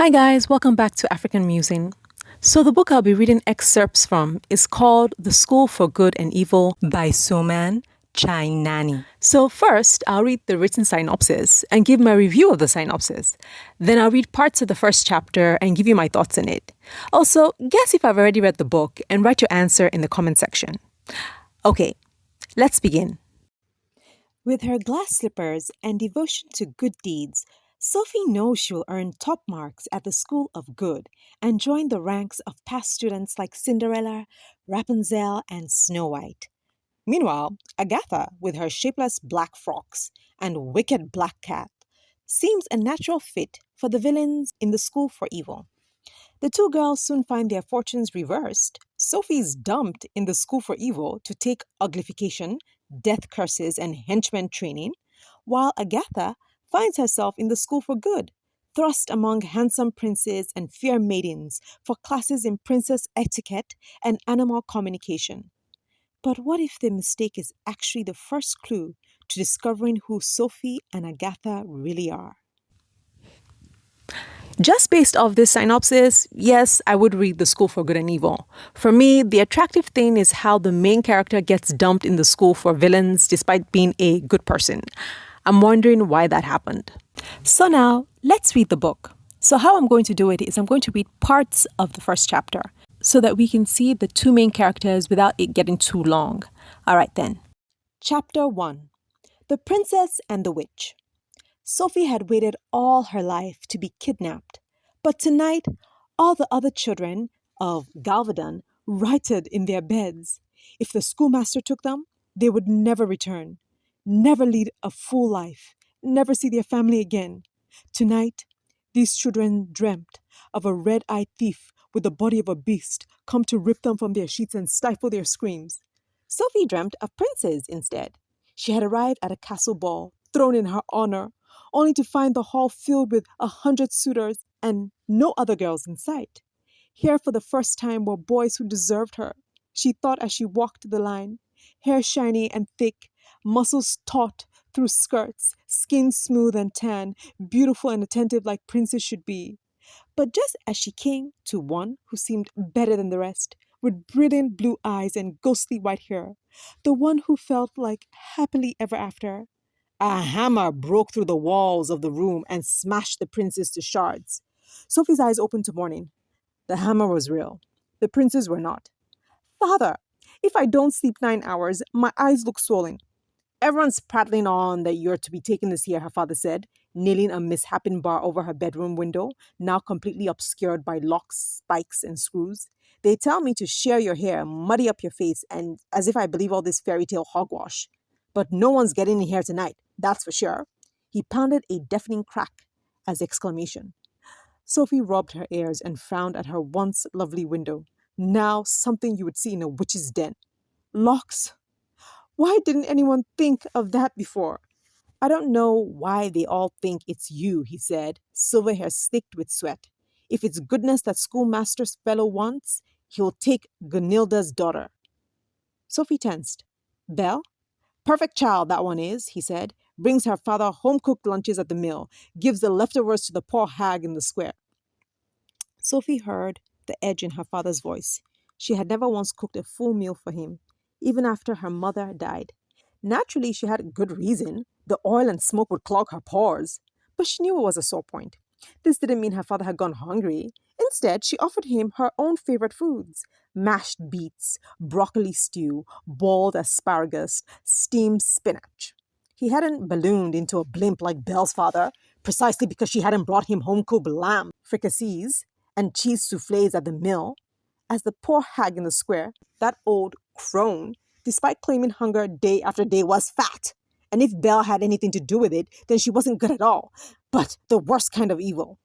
Hi guys, welcome back to African Musing. So the book I'll be reading excerpts from is called The School for Good and Evil by Soman Chainani. So first, I'll read the written synopsis and give my review of the synopsis. Then I'll read parts of the first chapter and give you my thoughts on it. Also, guess if I've already read the book and write your answer in the comment section. Okay, let's begin. With her glass slippers and devotion to good deeds, Sophie knows she will earn top marks at the School of Good and join the ranks of past students like Cinderella, Rapunzel, and Snow White. Meanwhile, Agatha, with her shapeless black frocks and wicked black cat, seems a natural fit for the villains in the School for Evil. The two girls soon find their fortunes reversed. Sophie is dumped in the School for Evil to take uglification, death curses, and henchman training, while Agatha finds herself in the School for Good, thrust among handsome princes and fair maidens for classes in princess etiquette and animal communication. But what if the mistake is actually the first clue to discovering who Sophie and Agatha really are? Just based off this synopsis, yes, I would read The School for Good and Evil. For me, the attractive thing is how the main character gets dumped in the school for villains despite being a good person. I'm wondering why that happened. So now, let's read the book. So how I'm going to do it is I'm going to read parts of the first chapter so that we can see the two main characters without it getting too long. All right then. Chapter 1. The Princess and the Witch. Sophie had waited all her life to be kidnapped, but tonight all the other children of Galvadon righted in their beds. If the schoolmaster took them, they would never return, never lead a full life, never see their family again. Tonight, these children dreamt of a red-eyed thief with the body of a beast come to rip them from their sheets and stifle their screams. Sophie dreamt of princes instead. She had arrived at a castle ball thrown in her honor, only to find the hall filled with 100 suitors and no other girls in sight. Here for the first time were boys who deserved her, she thought as she walked the line, hair shiny and thick, muscles taut through skirts, skin smooth and tan, beautiful and attentive like princes should be. But just as she came to one who seemed better than the rest, with brilliant blue eyes and ghostly white hair, the one who felt like happily ever after, a hammer broke through the walls of the room and smashed the princess to shards. Sophie's eyes opened to morning. The hammer was real. The princes were not. Father, if I don't sleep 9 hours, my eyes look swollen. Everyone's prattling on that you're to be taken this year, her father said, nailing a misshapen bar over her bedroom window, now completely obscured by locks, spikes, and screws. They tell me to shear your hair, muddy up your face, and as if I believe all this fairy tale hogwash. But no one's getting in here tonight, that's for sure. He pounded a deafening crack as exclamation. Sophie rubbed her ears and frowned at her once lovely window, now something you would see in a witch's den. Locks? Why didn't anyone think of that before? I don't know why they all think it's you, he said, silver hair slicked with sweat. If it's goodness that schoolmaster's fellow wants, he'll take Gunilda's daughter. Sophie tensed. Belle? Perfect child, that one is, he said. Brings her father home-cooked lunches at the mill, gives the leftovers to the poor hag in the square. Sophie heard the edge in her father's voice. She had never once cooked a full meal for him, even after her mother died. Naturally, she had good reason. The oil and smoke would clog her pores. But she knew it was a sore point. This didn't mean her father had gone hungry. Instead, she offered him her own favorite foods: mashed beets, broccoli stew, boiled asparagus, steamed spinach. He hadn't ballooned into a blimp like Belle's father, precisely because she hadn't brought him home-cooked lamb fricassees and cheese soufflés at the mill. As the poor hag in the square, that old crone, despite claiming hunger day after day, was fat. And if Belle had anything to do with it, then she wasn't good at all, but the worst kind of evil.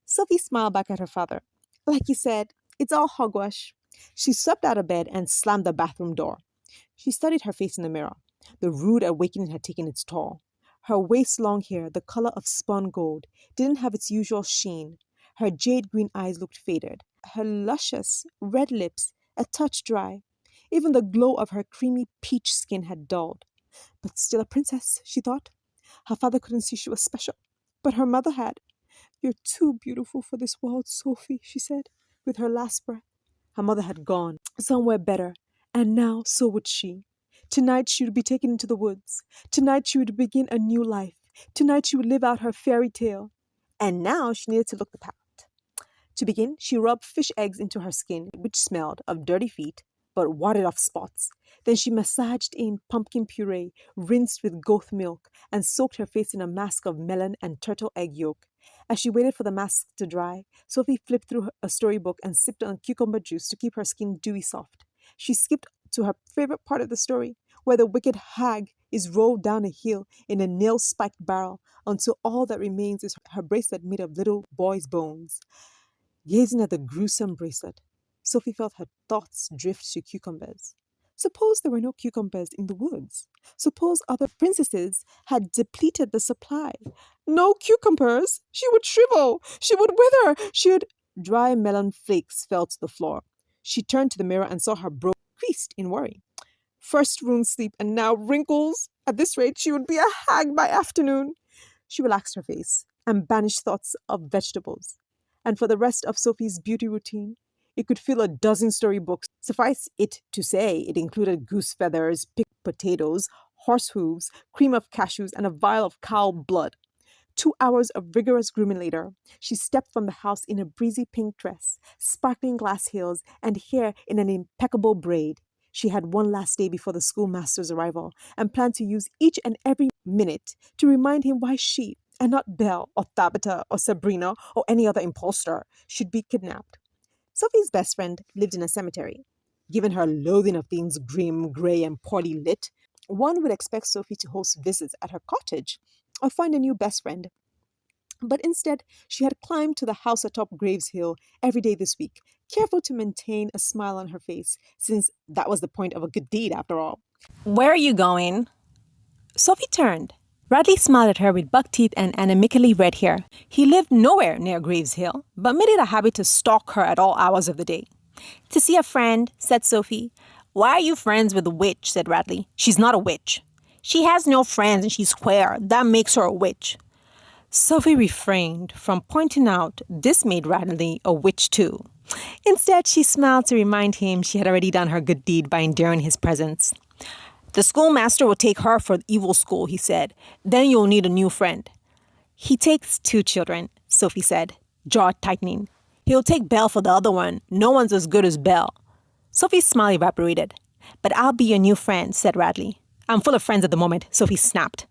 Sophie smiled back at her father. Like you said, it's all hogwash. She swept out of bed and slammed the bathroom door. She studied her face in the mirror. The rude awakening had taken its toll. Her waist-long hair, the color of spun gold, didn't have its usual sheen. Her jade-green eyes looked faded. Her luscious red lips a touch dry. Even the glow of her creamy peach skin had dulled. But still a princess, she thought. Her father couldn't see she was special, but her mother had. "You're too beautiful for this world, Sophie," she said, with her last breath. Her mother had gone somewhere better, and now so would she. Tonight she would be taken into the woods. Tonight she would begin a new life. Tonight she would live out her fairy tale. And now she needed to look the part. To begin, she rubbed fish eggs into her skin, which smelled of dirty feet, but warded off spots. Then she massaged in pumpkin puree, rinsed with goat milk, and soaked her face in a mask of melon and turtle egg yolk. As she waited for the mask to dry, Sophie flipped through a storybook and sipped on cucumber juice to keep her skin dewy soft. She skipped to her favorite part of the story, where the wicked hag is rolled down a hill in a nail-spiked barrel until all that remains is her bracelet made of little boys' bones. Gazing at the gruesome bracelet, Sophie felt her thoughts drift to cucumbers. Suppose there were no cucumbers in the woods. Suppose other princesses had depleted the supply. No cucumbers! She would shrivel! She would wither! She would... Dry melon flakes fell to the floor. She turned to the mirror and saw her brow creased in worry. First ruined sleep and now wrinkles. At this rate, she would be a hag by afternoon. She relaxed her face and banished thoughts of vegetables. And for the rest of Sophie's beauty routine, it could fill a dozen storybooks. Suffice it to say, it included goose feathers, picked potatoes, horse hooves, cream of cashews, and a vial of cow blood. 2 hours of rigorous grooming later, she stepped from the house in a breezy pink dress, sparkling glass heels, and hair in an impeccable braid. She had one last day before the schoolmaster's arrival and planned to use each and every minute to remind him why she, and not Belle or Tabitha or Sabrina or any other impostor, should be kidnapped. Sophie's best friend lived in a cemetery. Given her loathing of things grim, grey, and poorly lit, one would expect Sophie to host visits at her cottage or find a new best friend. But instead, she had climbed to the house atop Graves Hill every day this week, careful to maintain a smile on her face, since that was the point of a good deed after all. "Where are you going?" Sophie turned. Radley smiled at her with buck teeth and anemically red hair. He lived nowhere near Graves Hill, but made it a habit to stalk her at all hours of the day. "To see a friend," said Sophie. "Why are you friends with the witch?" said Radley. "She's not a witch." "She has no friends and she's queer. That makes her a witch." Sophie refrained from pointing out this made Radley a witch too. Instead, she smiled to remind him she had already done her good deed by enduring his presence. "The schoolmaster will take her for evil school," he said. "Then you'll need a new friend." "He takes 2 children," Sophie said, jaw tightening. "He'll take Belle for the other one. No one's as good as Belle." Sophie's smile evaporated. "But I'll be your new friend," said Radley. "I'm full of friends at the moment," Sophie snapped.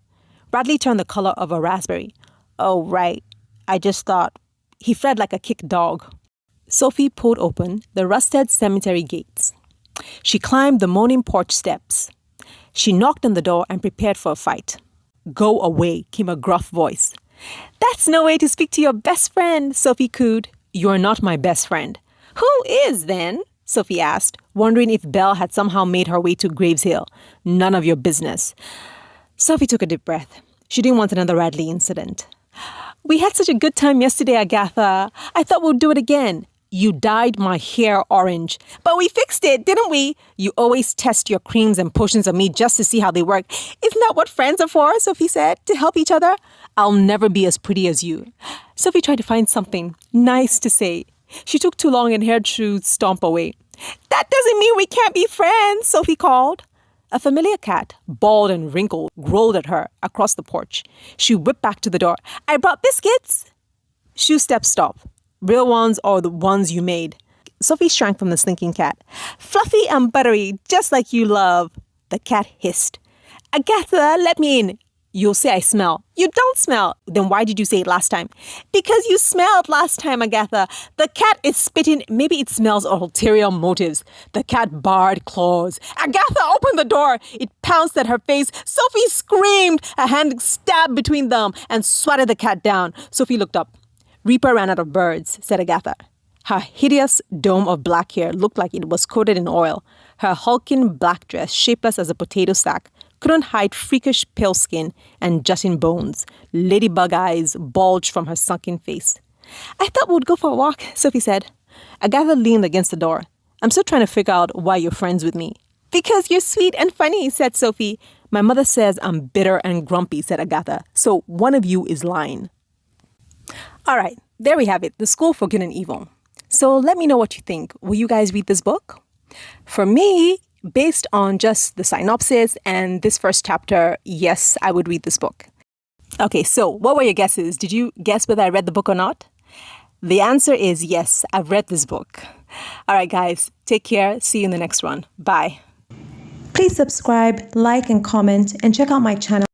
Radley turned the color of a raspberry. "Oh, right. I just thought..." He fled like a kicked dog. Sophie pulled open the rusted cemetery gates. She climbed the moaning porch steps. She knocked on the door and prepared for a fight. "Go away," came a gruff voice. "That's no way to speak to your best friend," Sophie cooed. "You're not my best friend." "Who is, then?" Sophie asked, wondering if Belle had somehow made her way to Graves Hill. "None of your business." Sophie took a deep breath. She didn't want another Radley incident. "We had such a good time yesterday, Agatha. I thought we'd do it again." "You dyed my hair orange." "But we fixed it, didn't we?" "You always test your creams and potions on me just to see how they work." "Isn't that what friends are for?" Sophie said. "To help each other?" "I'll never be as pretty as you." Sophie tried to find something nice to say. She took too long and heard Shrew stomp away. "That doesn't mean we can't be friends," Sophie called. A familiar cat, bald and wrinkled, growled at her across the porch. She whipped back to the door. "I brought biscuits." Shrew stepped stopped. "Real ones or the ones you made?" Sophie shrank from the slinking cat. "Fluffy and buttery, just like you love." The cat hissed. "Agatha, let me in." "You'll say I smell." "You don't smell." "Then why did you say it last time?" "Because you smelled last time, Agatha. The cat is spitting. Maybe it smells ulterior motives." The cat barred claws. "Agatha, open the door." It pounced at her face. Sophie screamed. A hand stabbed between them and swatted the cat down. Sophie looked up. "Reaper ran out of birds," said Agatha. Her hideous dome of black hair looked like it was coated in oil. Her hulking black dress, shapeless as a potato sack, couldn't hide freakish pale skin and jutting bones. Ladybug eyes bulged from her sunken face. "I thought we'd go for a walk," Sophie said. Agatha leaned against the door. "I'm still trying to figure out why you're friends with me." "Because you're sweet and funny," said Sophie. "My mother says I'm bitter and grumpy," said Agatha. "So one of you is lying." All right, there we have it, The School for Good and Evil. So let me know what you think. Will you guys read this book? For me, based on just the synopsis and this first chapter, yes, I would read this book. Okay, so what were your guesses? Did you guess whether I read the book or not? The answer is yes, I've read this book. All right, guys, take care. See you in the next one. Bye. Please subscribe, like, and comment, and check out my channel.